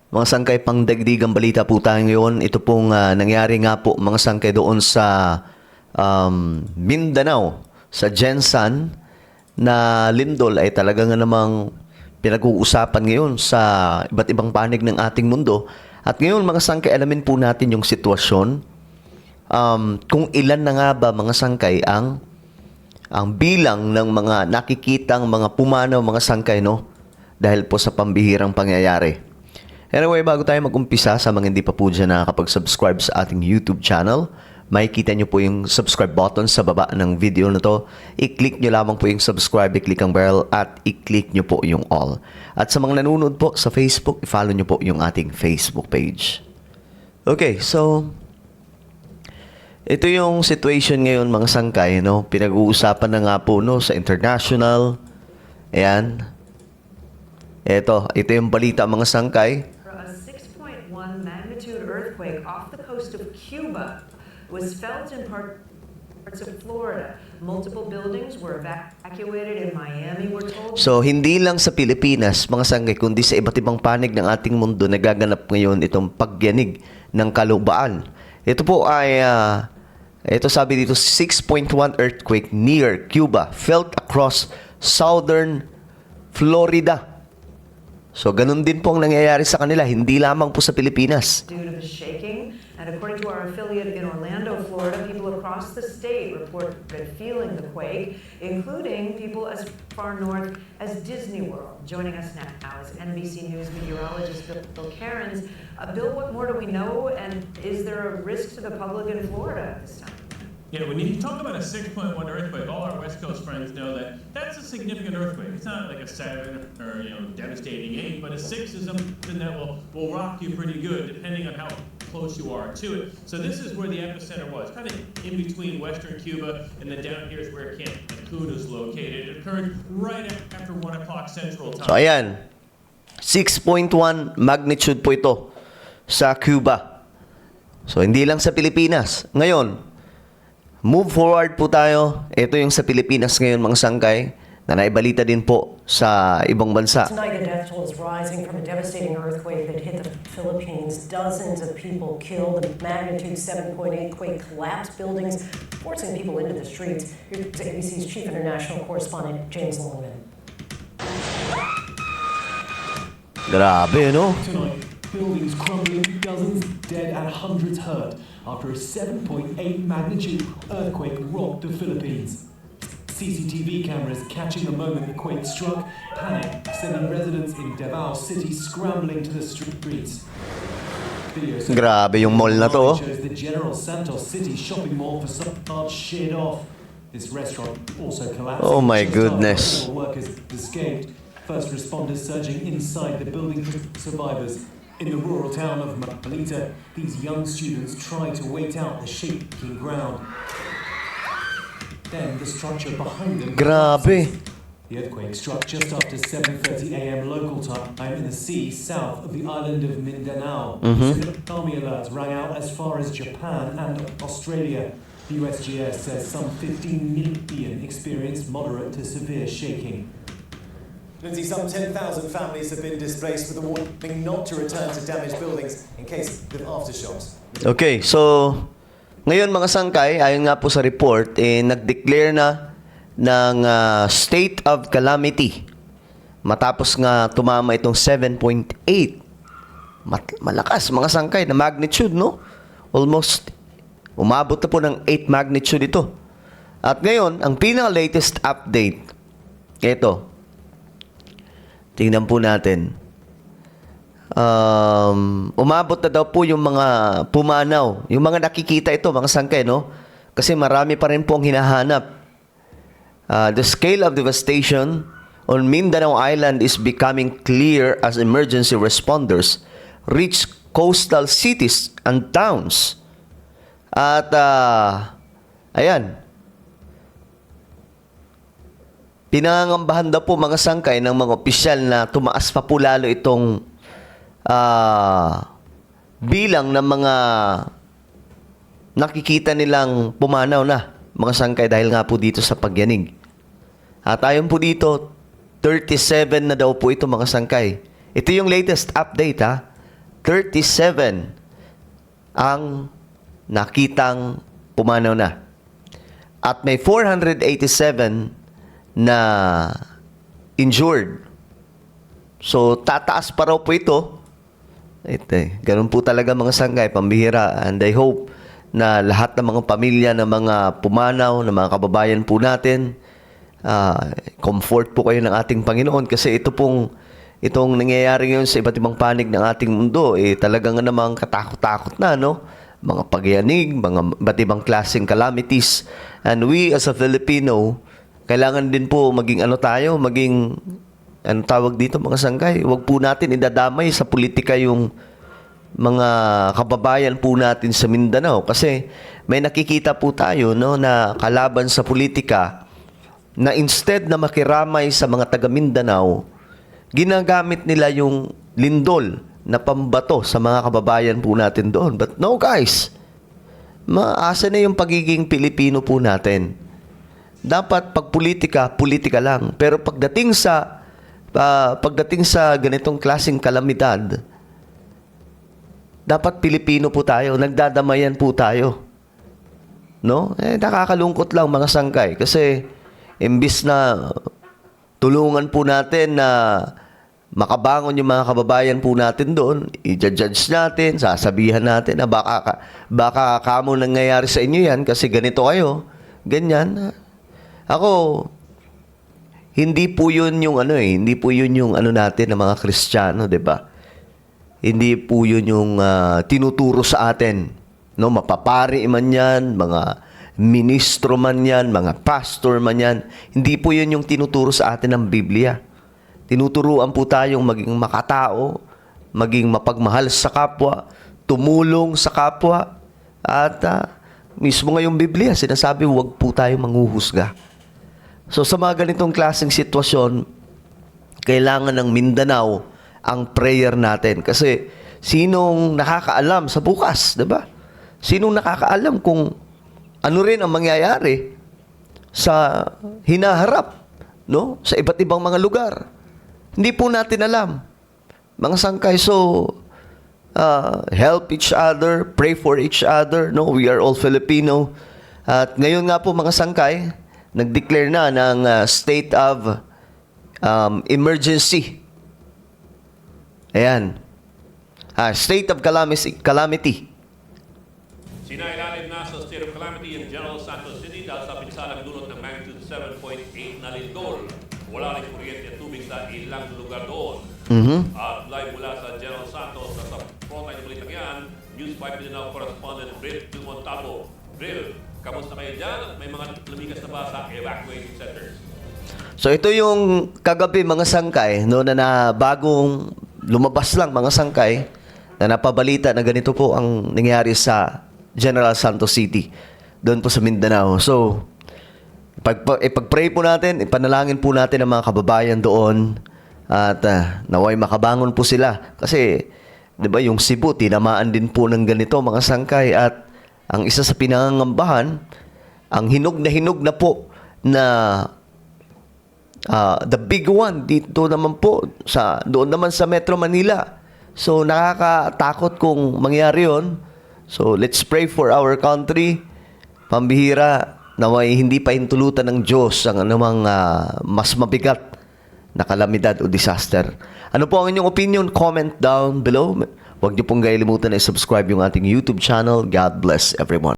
Mga sangkay, pangdagdigang balita po tayo ngayon. Ito pong nangyari nga po mga sangkay doon sa Mindanao, sa Gensan na lindol ay talaga nga namang pinag-uusapan ngayon sa iba't ibang panig ng ating mundo. At ngayon mga sangkay, alamin po natin yung sitwasyon. Kung ilan na nga ba mga sangkay ang bilang ng mga nakikitang mga pumanaw mga sangkay, no? Dahil po sa pambihirang pangyayari. Anyway, bago tayo mag-umpisa, sa mga hindi pa po dyan nakakapag-subscribe sa ating YouTube channel, makikita nyo po yung subscribe button sa baba ng video na to. I-click nyo lamang po yung subscribe, i-click ang bell, at i-click nyo po yung all. At sa mga nanonood po sa Facebook, i-follow nyo po yung ating Facebook page. Okay, so ito yung situation ngayon mga sangkay, no? Pinag-uusapan na nga po, no, sa international. Ayan. Ito yung balita mga sangkay. A 6.1 magnitude earthquake off the coast of Cuba was felt in parts of Florida. Multiple buildings were evacuated in Miami, we're told. So, hindi lang sa Pilipinas, mga sangkay, kundi sa iba't ibang panig ng ating mundo nagaganap ngayon itong pagyanig ng kalubaan. Ito po ay, ito sabi dito, 6.1 earthquake near Cuba felt across southern Florida. So, ganun din po ang nangyayari sa kanila, hindi lamang po sa Pilipinas. Due to the shaking, and according to our affiliate in Orlando, Florida, people across the state reported feeling the quake, including people as far north as Disney World. Joining us now is NBC News meteorologist Bill Cairns. Bill, what more do we know, and is there a risk to the public in Florida at this time? Yeah, when you talk about a 6.1 earthquake, all our West Coast friends know that that's a significant earthquake. It's not like a 7 or devastating 8, but a 6 is something that will rock you pretty good depending on how close you are to it. So this is where the epicenter was, kind of in between western Cuba, and then down here is where Camp Acuda is located. It occurred right after 1 o'clock Central Time. So, ayan. 6.1 magnitude po ito sa Cuba. So, hindi lang sa Pilipinas. Ngayon, move forward po tayo. Ito yung sa Pilipinas ngayon mga sangkay na naibalita din po sa ibang bansa. Tonight, the death toll is rising from a devastating earthquake that hit the Philippines. Dozens of people killed. The magnitude 7.8 quake collapsed buildings, forcing people into the streets. Here's ABC's chief international correspondent, James Longman. Grabe, no? Tonight, buildings crumbling, dozens dead and hundreds hurt after a 7.8 magnitude earthquake rocked the Philippines. CCTV cameras catching the moment the quake struck, panic sending residents in Davao City scrambling to the streets. Grabe yung mall na to. Shows the General Santos City shopping mall facade sheared off. This restaurant also collapsed. Oh my Just goodness. after workers escaped. First responders surging inside the building for survivors. In the rural town of Malita, these young students try to wait out the shaking ground. Then the structure behind them Grabe. collapses. The earthquake struck just after 7:30 a.m. local time in the sea south of the island of Mindanao. Tsunami alerts rang out as far as Japan and Australia. The USGS says some 15 million experienced moderate to severe shaking. Lindsay, some 10,000 families have been displaced with a warning not to return to damaged buildings in case of aftershocks. Okay, so ngayon mga sangkay, ayon nga po sa report, nag-declare na ng state of calamity matapos nga tumama itong 7.8. Malakas mga sangkay na magnitude, no? Almost umabot na po ng 8 magnitude ito. At ngayon, ang pinaka-latest update, ito. Tingnan po natin. Umabot na daw po yung mga pumanaw. Yung mga nakikita ito, mga sangkay, no? Kasi marami pa rin po ang hinahanap. The scale of devastation on Mindanao Island is becoming clear as emergency responders reach coastal cities and towns. At, ayan, pinangangambahan daw po mga sangkay ng mga opisyal na tumaas pa po lalo itong bilang ng mga nakikita nilang pumanaw na mga sangkay dahil nga po dito sa pagyanig. At ayon po dito, 37 na daw po ito mga sangkay. Ito yung latest update ha. 37 ang nakitang pumanaw na. At may 487 na injured. So, tataas pa raw po ito. Ganun po talaga mga sanggay, pambihira. And I hope na lahat ng mga pamilya ng mga pumanaw, ng mga kababayan po natin, comfort po kayo ng ating Panginoon kasi itong nangyayari ngayon sa iba't ibang panig ng ating mundo, talagang namang katakot-takot na, no? Mga pagyanig, mga iba't ibang klaseng calamities. And we as a Filipino, kailangan din po maging tawag dito mga sanggay, huwag po natin idadamay sa politika yung mga kababayan po natin sa Mindanao kasi may nakikita po tayo, no, na kalaban sa politika na instead na makiramay sa mga taga Mindanao, ginagamit nila yung lindol na pambato sa mga kababayan po natin doon. But no guys, maasa na yung pagiging Pilipino po natin. Dapat pag politika, politika lang. Pero pagdating sa ganitong klaseng kalamidad, dapat Pilipino po tayo, nagdadamayan po tayo. No? Nakakalungkot lang mga sangkay kasi imbis na tulungan po natin na makabangon yung mga kababayan po natin doon, i-judge natin, sasabihan natin na baka kamo nangyayari sa inyo yan kasi ganito kayo, ganyan. Ako, hindi po yun yung natin ng mga Kristiyano, 'di ba? Hindi po yun yung tinuturo sa atin, no? Mapapari man yan, mga ministro man yan, mga pastor man yan. Hindi po yun yung tinuturo sa atin ng Biblia. Tinuturuan po tayong maging makatao, maging mapagmahal sa kapwa, tumulong sa kapwa, at mismo ngayong Biblia, sinasabi huwag po tayong manghuhusga. So sa mga ganitong klaseng sitwasyon, kailangan ng Mindanao ang prayer natin. Kasi sinong nakakaalam sa bukas, di ba? Sinong nakakaalam kung ano rin ang mangyayari sa hinaharap, no? Sa iba't ibang mga lugar. Hindi po natin alam. Mga sangkay, so help each other, pray for each other, no? We are all Filipino. At ngayon nga po mga sangkay, nag-declare na ng state of emergency. Ayan. State of calamity. Sinailalim na sa state of calamity in General Santos City dahil sa pinsalang dulot ng magnitude 7.8 na lindol. Wala rin kuryente at tubig sa ilang lugar doon. At live mula sa General Santos at sa frontline ng balitang yan, News 5 Mindanao correspondent Bril Montalvo. Bril, kamusta kayo dyan? May mga lumikas na ba sa evacuation centers? So ito yung kagabi mga sangkay, no, na bagong lumabas lang mga sangkay na napabalita na ganito po ang nangyari sa General Santos City, doon po sa Mindanao. So, ipag-pray po natin, ipanalangin po natin ang mga kababayan doon at naway makabangon po sila. Kasi, di ba, yung Cebu, tinamaan din po ng ganito mga sangkay at ang isa sa pinangangambahan, ang hinog na po na the big one dito naman po, doon naman sa Metro Manila. So, nakakatakot kung mangyari yun. So, let's pray for our country. Pambihira, naway hindi pa hintulutan ng Diyos ang anumang mas mabigat na kalamidad o disaster. Ano po ang inyong opinion? Comment down below. Huwag niyo pong kalimutan na i-subscribe yung ating YouTube channel. God bless everyone.